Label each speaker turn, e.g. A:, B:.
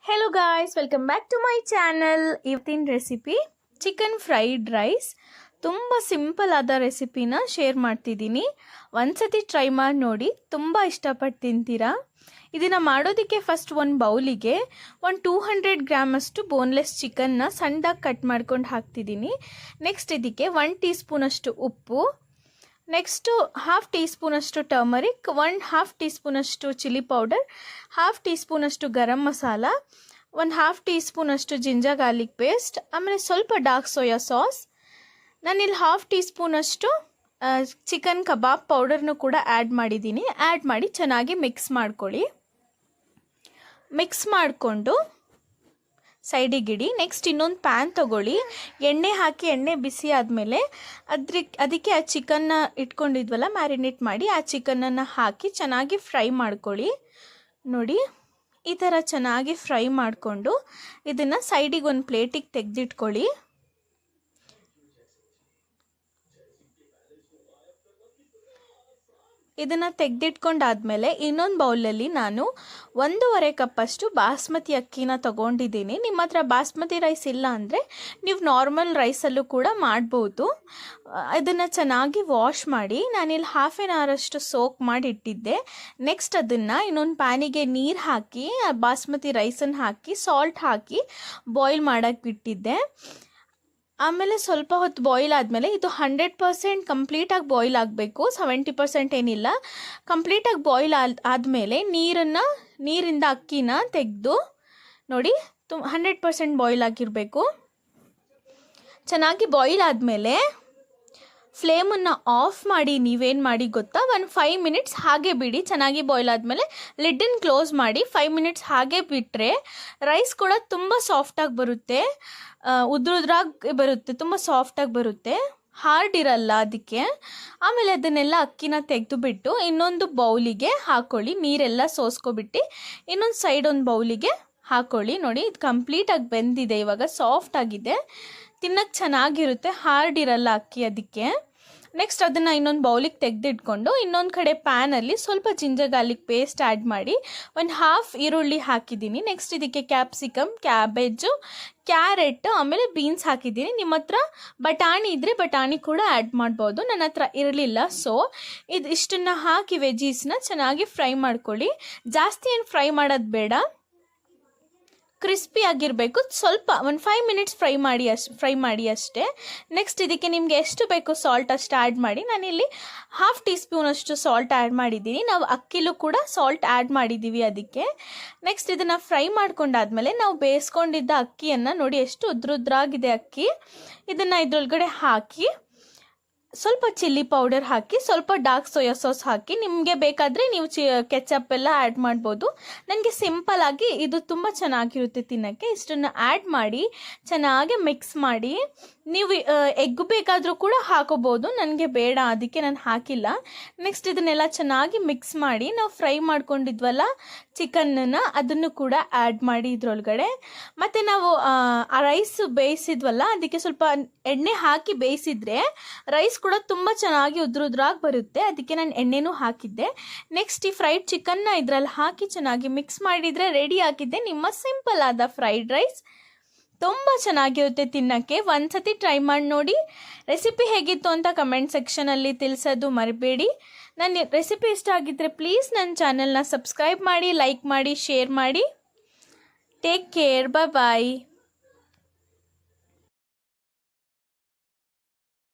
A: Hello guys, welcome back to my channel. ಇವತ್ತಿನ recipe chicken fried rice. ತುಂಬ simple ಆದ ರೆಸಿಪಿನ ಶೇರ್ ಮಾಡ್ತಿದ್ದೀನಿ. ಒಂದ್ಸತಿ ಟ್ರೈ ಮಾಡಿ ನೋಡಿ, ತುಂಬ ಇಷ್ಟಪಟ್ಟು ತಿಂತೀರಾ. ಇದನ್ನು ಮಾಡೋದಕ್ಕೆ ಫಸ್ಟ್ ಒಂದು ಬೌಲಿಗೆ 200 ಗ್ರಾಮ್ ಅಷ್ಟು ಬೋನ್ಲೆಸ್ ಚಿಕನ್ನ ಸಣ್ಣದಾಗಿ ಕಟ್ ಮಾಡ್ಕೊಂಡು ಹಾಕ್ತಿದ್ದೀನಿ. ನೆಕ್ಸ್ಟ್ ಇದಕ್ಕೆ 1 ಟೀ ಸ್ಪೂನಷ್ಟು ಉಪ್ಪು, ನೆಕ್ಸ್ಟು 1/2 ಟೀ ಸ್ಪೂನಷ್ಟು ಟರ್ಮರಿಕ್, 1/2 ಟೀ ಸ್ಪೂನಷ್ಟು ಚಿಲ್ಲಿ ಪೌಡರ್, 1/2 ಟೀ ಸ್ಪೂನಷ್ಟು ಗರಂ ಮಸಾಲ, 1/2 ಟೀ ಸ್ಪೂನಷ್ಟು ಜಿಂಜರ್ ಗಾರ್ಲಿಕ್ ಪೇಸ್ಟ್, ಆಮೇಲೆ ಸ್ವಲ್ಪ ಡಾರ್ಕ್ ಸೋಯಾ ಸಾಸ್. ನಾನಿಲ್ಲಿ 1/2 ಟೀ ಸ್ಪೂನಷ್ಟು ಚಿಕನ್ ಕಬಾಬ್ ಪೌಡರ್ನು ಕೂಡ ಆ್ಯಡ್ ಮಾಡಿದ್ದೀನಿ. ಆ್ಯಡ್ ಮಾಡಿ ಚೆನ್ನಾಗಿ ಮಿಕ್ಸ್ ಮಾಡ್ಕೊಳ್ಳಿ. ಮಿಕ್ಸ್ ಮಾಡಿಕೊಂಡು ಸೈಡಿಗಿಡಿ. ನೆಕ್ಸ್ಟ್ ಇನ್ನೊಂದು ಪ್ಯಾನ್ ತೊಗೊಳ್ಳಿ, ಎಣ್ಣೆ ಹಾಕಿ ಎಣ್ಣೆ ಬಿಸಿ ಆದಮೇಲೆ ಅದಕ್ಕೆ ಆ ಚಿಕನ್ನ ಇಟ್ಕೊಂಡಿದ್ವಲ್ಲ ಮ್ಯಾರಿನೇಟ್ ಮಾಡಿ, ಆ ಚಿಕನನ್ನು ಹಾಕಿ ಚೆನ್ನಾಗಿ ಫ್ರೈ ಮಾಡ್ಕೊಳ್ಳಿ. ನೋಡಿ, ಈ ಥರ ಚೆನ್ನಾಗಿ ಫ್ರೈ ಮಾಡಿಕೊಂಡು ಇದನ್ನು ಸೈಡಿಗೆ ಒಂದು ಪ್ಲೇಟಿಗೆ ತೆಗೆದಿಟ್ಕೊಳ್ಳಿ. ಇದನ್ನು ತೆಗೆದಿಟ್ಕೊಂಡಾದ್ಮೇಲೆ ಇನ್ನೊಂದು ಬೌಲಲ್ಲಿ ನಾನು 1.5 ಕಪ್ಪಷ್ಟು ಬಾಸ್ಮತಿ ಅಕ್ಕಿನ ತೊಗೊಂಡಿದ್ದೀನಿ. ನಿಮ್ಮ ಹತ್ರ ಬಾಸ್ಮತಿ ರೈಸ್ ಇಲ್ಲ ಅಂದರೆ ನೀವು ನಾರ್ಮಲ್ ರೈಸಲ್ಲೂ ಕೂಡ ಮಾಡ್ಬೋದು. ಇದನ್ನು ಚೆನ್ನಾಗಿ ವಾಶ್ ಮಾಡಿ ನಾನಿಲ್ಲಿ 1/2 an hour ಅಷ್ಟು ಸೋಕ್ ಮಾಡಿ ಇಟ್ಟಿದ್ದೆ. ನೆಕ್ಸ್ಟ್ ಅದನ್ನು ಇನ್ನೊಂದು ಪ್ಯಾನಿಗೆ ನೀರು ಹಾಕಿ ಬಾಸ್ಮತಿ ರೈಸನ್ನು ಹಾಕಿ ಸಾಲ್ಟ್ ಹಾಕಿ ಬಾಯ್ಲ್ ಮಾಡೋಕ್ಕೆ ಬಿಟ್ಟಿದ್ದೆ. ಆಮೇಲೆ ಸ್ವಲ್ಪ ಹೊತ್ತು ಬಾಯ್ಲ್ ಆದಮೇಲೆ ಇದು 100% ಕಂಪ್ಲೀಟಾಗಿ ಬಾಯ್ಲ್ ಆಗಬೇಕು, 70% ಏನಿಲ್ಲ. ಕಂಪ್ಲೀಟಾಗಿ ಬಾಯ್ಲ್ ಆದಮೇಲೆ ನೀರಿಂದ ಅಕ್ಕಿನ ತೆಗೆದು ನೋಡಿ 100% ಬಾಯ್ಲ್ ಆಗಿರಬೇಕು. ಚೆನ್ನಾಗಿ ಬಾಯ್ಲ್ ಆದಮೇಲೆ ಫ್ಲೇಮನ್ನು ಆಫ್ ಮಾಡಿ ನೀವೇನು ಮಾಡಿ ಗೊತ್ತಾ, 5 ಮಿನಿಟ್ಸ್ ಹಾಗೆ ಬಿಡಿ. ಚೆನ್ನಾಗಿ ಬಾಯ್ಲ್ ಆದಮೇಲೆ ಲಿಡ್ಡನ್ನು ಕ್ಲೋಸ್ ಮಾಡಿ 5 ಮಿನಿಟ್ಸ್ ಹಾಗೆ ಬಿಟ್ಟರೆ ರೈಸ್ ಕೂಡ ತುಂಬ ಸಾಫ್ಟಾಗಿ ಬರುತ್ತೆ, ಉದ್ರುದ್ರಾಗಿ ಬರುತ್ತೆ, ತುಂಬ ಸಾಫ್ಟಾಗಿ ಬರುತ್ತೆ, ಹಾರ್ಡ್ ಇರಲ್ಲ ಅದಕ್ಕೆ. ಆಮೇಲೆ ಅದನ್ನೆಲ್ಲ ಅಕ್ಕಿನ ತೆಗೆದುಬಿಟ್ಟು ಇನ್ನೊಂದು ಬೌಲಿಗೆ ಹಾಕ್ಕೊಳ್ಳಿ. ನೀರೆಲ್ಲ ಸೋಸ್ಕೊಬಿಟ್ಟು ಇನ್ನೊಂದು ಸೈಡ್ ಒಂದು ಬೌಲಿಗೆ ಹಾಕ್ಕೊಳ್ಳಿ. ನೋಡಿ, ಇದು ಕಂಪ್ಲೀಟಾಗಿ ಬೆಂದಿದೆ, ಇವಾಗ ಸಾಫ್ಟ್ ಆಗಿದೆ, ತಿನ್ನೋಕ್ಕೆ ಚೆನ್ನಾಗಿರುತ್ತೆ, ಹಾರ್ಡ್ ಇರಲ್ಲ ಅಕ್ಕಿ ಅದಕ್ಕೆ. ನೆಕ್ಸ್ಟ್ ಅದನ್ನು ಇನ್ನೊಂದು ಬೌಲಿಗೆ ತೆಗೆದಿಟ್ಕೊಂಡು ಇನ್ನೊಂದು ಕಡೆ ಪ್ಯಾನಲ್ಲಿ ಸ್ವಲ್ಪ ಜಿಂಜರ್ ಗಾರ್ಲಿಕ್ ಪೇಸ್ಟ್ ಆ್ಯಡ್ ಮಾಡಿ 1/2 ಈರುಳ್ಳಿ ಹಾಕಿದ್ದೀನಿ. ನೆಕ್ಸ್ಟ್ ಇದಕ್ಕೆ ಕ್ಯಾಪ್ಸಿಕಮ್, ಕ್ಯಾಬೇಜು, ಕ್ಯಾರೆಟ್, ಆಮೇಲೆ ಬೀನ್ಸ್ ಹಾಕಿದ್ದೀನಿ. ನಿಮ್ಮ ಹತ್ರ ಬಟಾಣಿ ಇದ್ದರೆ ಬಟಾಣಿ ಕೂಡ ಆ್ಯಡ್ ಮಾಡ್ಬೋದು. ನನ್ನ ಹತ್ರ ಇರಲಿಲ್ಲ, ಸೊ ಇಷ್ಟನ್ನು ಹಾಕಿ ವೆಜೀಸ್ನ ಚೆನ್ನಾಗಿ ಫ್ರೈ ಮಾಡ್ಕೊಳ್ಳಿ. ಜಾಸ್ತಿ ಏನು ಫ್ರೈ ಮಾಡೋದು ಬೇಡ, ಕ್ರಿಸ್ಪಿ ಆಗಿರಬೇಕು. ಸ್ವಲ್ಪ 5 ಮಿನಿಟ್ಸ್ ಫ್ರೈ ಮಾಡಿ ಅಷ್ಟೇ. ನೆಕ್ಸ್ಟ್ ಇದಕ್ಕೆ ನಿಮಗೆ ಎಷ್ಟು ಬೇಕು ಸಾಲ್ಟ್ ಅಷ್ಟು ಆ್ಯಡ್ ಮಾಡಿ. ನಾನಿಲ್ಲಿ 1/2 ಟೀ ಸ್ಪೂನಷ್ಟು ಸಾಲ್ಟ್ ಆ್ಯಡ್ ಮಾಡಿದ್ದೀನಿ. ನಾವು ಅಕ್ಕಿಲೂ ಕೂಡ ಸಾಲ್ಟ್ ಆ್ಯಡ್ ಮಾಡಿದ್ದೀವಿ ಅದಕ್ಕೆ. ನೆಕ್ಸ್ಟ್ ಇದನ್ನು ಫ್ರೈ ಮಾಡ್ಕೊಂಡಾದ್ಮೇಲೆ ನಾವು ಬೇಯಿಸ್ಕೊಂಡಿದ್ದ ಅಕ್ಕಿಯನ್ನು ನೋಡಿ ಎಷ್ಟು ಉದ್ರುದ್ರಾಗಿದೆ ಅಕ್ಕಿ. ಇದನ್ನು ಇದರೊಳಗಡೆ ಹಾಕಿ ಸ್ವಲ್ಪ ಚಿಲ್ಲಿ ಪೌಡರ್ ಹಾಕಿ, ಸ್ವಲ್ಪ ಡಾರ್ಕ್ ಸೋಯಾ ಸಾಸ್ ಹಾಕಿ, ನಿಮಗೆ ಬೇಕಾದರೆ ನೀವು ಕೆಚಪ್ ಎಲ್ಲ ಆ್ಯಡ್ ಮಾಡ್ಬೋದು. ನನಗೆ ಸಿಂಪಲ್ಲಾಗಿ ಇದು ತುಂಬ ಚೆನ್ನಾಗಿರುತ್ತೆ ತಿನ್ನೋಕ್ಕೆ. ಇಷ್ಟನ್ನು ಆ್ಯಡ್ ಮಾಡಿ ಚೆನ್ನಾಗಿ ಮಿಕ್ಸ್ ಮಾಡಿ. ನೀವು ಎಗ್ ಬೇಕಾದರೂ ಕೂಡ ಹಾಕೋಬೋದು, ನನಗೆ ಬೇಡ ಅದಕ್ಕೆ ನಾನು ಹಾಕಿಲ್ಲ. ನೆಕ್ಸ್ಟ್ ಇದನ್ನೆಲ್ಲ ಚೆನ್ನಾಗಿ ಮಿಕ್ಸ್ ಮಾಡಿ ನಾವು ಫ್ರೈ ಮಾಡ್ಕೊಂಡಿದ್ವಲ್ಲ ಚಿಕನ್ನನ್ನು, ಅದನ್ನು ಕೂಡ ಆ್ಯಡ್ ಮಾಡಿ ಇದರೊಳಗಡೆ. ಮತ್ತು ನಾವು ಆ ರೈಸ್ ಬೇಯಿಸಿದ್ವಲ್ಲ ಅದಕ್ಕೆ ಸ್ವಲ್ಪ ಎಣ್ಣೆ ಹಾಕಿ ಬೇಯಿಸಿದ್ರೆ ರೈಸ್ ಕೂಡ ತುಂಬ ಚೆನ್ನಾಗಿ ಉದ್ರುದ್ರಾಗಿ ಬರುತ್ತೆ, ಅದಕ್ಕೆ ನಾನು ಎಣ್ಣೆನೂ ಹಾಕಿದ್ದೆ. ನೆಕ್ಸ್ಟ್ ಈ ಫ್ರೈಡ್ ಚಿಕನ್ನ ಇದರಲ್ಲಿ ಹಾಕಿ ಚೆನ್ನಾಗಿ ಮಿಕ್ಸ್ ಮಾಡಿದರೆ ರೆಡಿ ಆಗಿದೆ ನಿಮ್ಮ ಸಿಂಪಲ್ ಆದ ಫ್ರೈಡ್ ರೈಸ್. ತುಂಬ ಚೆನ್ನಾಗಿರುತ್ತೆ ತಿನ್ನೋಕ್ಕೆ. ಒಂದ್ಸತಿ ಟ್ರೈ ಮಾಡಿ ನೋಡಿ. ರೆಸಿಪಿ ಹೇಗಿತ್ತು ಅಂತ ಕಮೆಂಟ್ ಸೆಕ್ಷನಲ್ಲಿ ತಿಳಿಸೋದು ಮರಿಬೇಡಿ. ನನ್ನ ರೆಸಿಪಿ ಇಷ್ಟ ಆಗಿದ್ದರೆ ಪ್ಲೀಸ್ ನನ್ನ ಚಾನಲ್ನ ಸಬ್ಸ್ಕ್ರೈಬ್ ಮಾಡಿ, ಲೈಕ್ ಮಾಡಿ, ಶೇರ್ ಮಾಡಿ. ಟೇಕ್ ಕೇರ್, ಬಾಯ್.